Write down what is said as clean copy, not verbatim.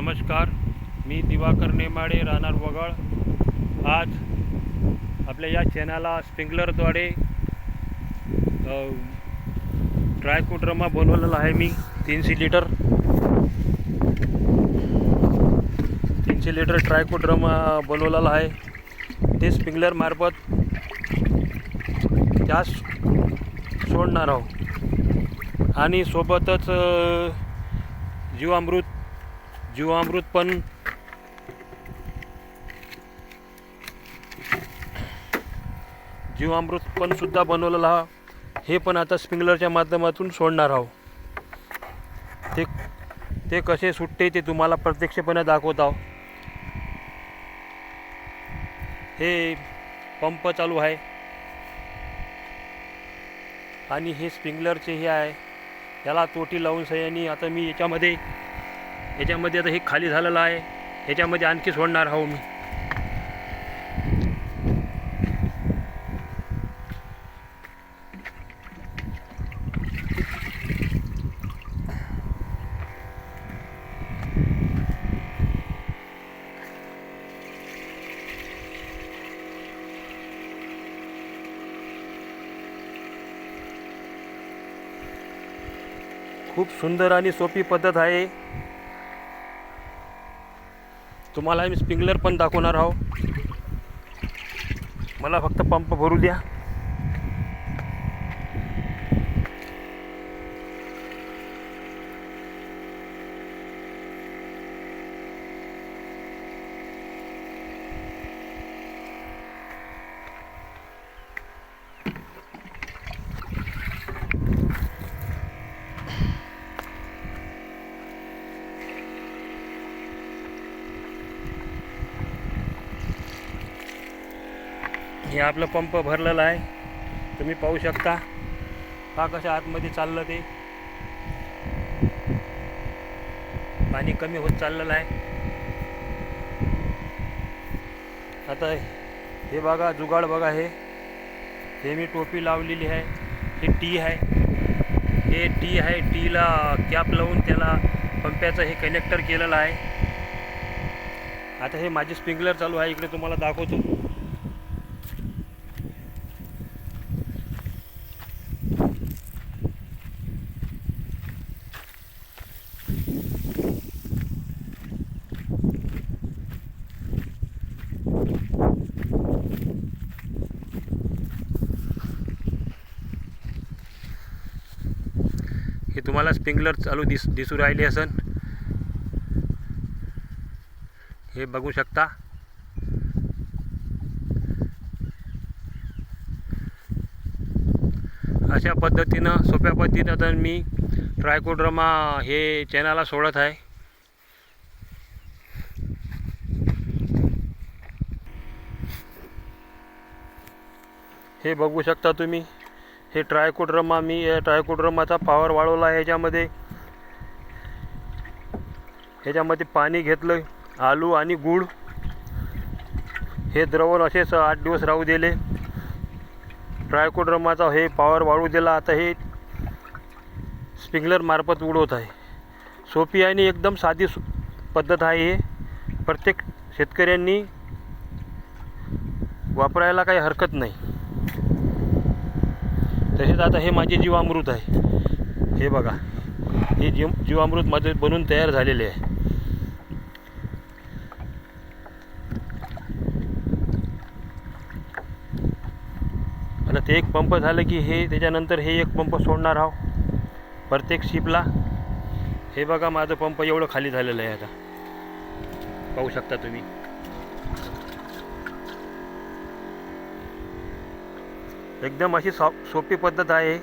नमस्कार, मी दिवाकर नेमाडे, राहणार वगळ. आज आपल्या या चॅनलला स्प्रिंकलरद्वारे ट्रायकोड्रामा बनवलेला आहे. मी 300 लिटर ट्रायकोड्रामा बनवलेला आहे. ते स्प्रिंकलर मार्फत त्यास सोडणार आहोत आणि सोबतच जीवामृत पण सुद्धा बनवलेला हा. हे पण आता स्प्रिंकलरच्या माध्यमातून सोडणार आहोत. ते कसे सुटते ते तुम्हाला प्रत्यक्षपणे दाखवत आहोत. हे पंप चालू आहे आणि हे स्प्रिंकलरचे हे आहे. याला तोटी लावून सह्यानी आता मी याच्यामध्ये आता हे खाली झालेलं आहे. ह्याच्यामध्ये आणखी सोडणार आहो मी. खूप सुंदर आणि सोपी पद्धत आहे. तुम्हाला मी स्प्रिंकलर पण दाखवणार आहो. मला फक्त पंप भरू द्या. हे आपलं पंप भरलेलं आहे. तुम्ही पाहू शकता. हा कशा आतमध्ये चाललं ते पाणी कमी होत चाललेलं आहे. आता हे बघा, जुगाड बघा. हे मी टोपी लावलेली आहे. हे टी आहे. टीला कॅप लावून त्याला पंप्याचं हे कनेक्टर केलेलं आहे. आता हे माझे स्प्रिंकलर चालू आहे. इकडे तुम्हाला दाखवतो. हे तुम्हाला स्प्रिंकलर चालू दिसू राहिले असन. हे बघू शकता. अशा पद्धतीनं, सोप्या पद्धतीनं तर मी ट्रायकोड्रामा हे चॅनलला सोडत आहे. हे बघू शकता तुम्ही. हे ट्रायकोड्रामा, मी ट्रायकोड्रामाचा पॉवर वाढवला आहे. ह्याच्यामध्ये पाणी घेतलं, आलू आणि गूळ. हे द्रवण असेच 8 दिवस राहू दिले. ट्रायकोड्रामाचा हे पॉवर वाढवू दिला. आता हे स्प्रिंकलर मार्फत उडवत आहे. सोपी आणि एकदम साधी पद्धत आहे. हे प्रत्येक शेतकऱ्यांनी वापरायला काही हरकत नाही. तसेच आता हे माझे जीवामृत आहे. हे बघा, हे जीवामृत माझे बनून तयार झालेले आहे. आता ते एक पंप झालं की त्याच्यानंतर हे एक पंप सोडणार आहोत प्रत्येक शिपला. हे बघा, माझं पंप एवढं खाली झालेलं आहे. आता पाहू शकता तुम्ही. एकदम अशी सोपी पद्धत आहे.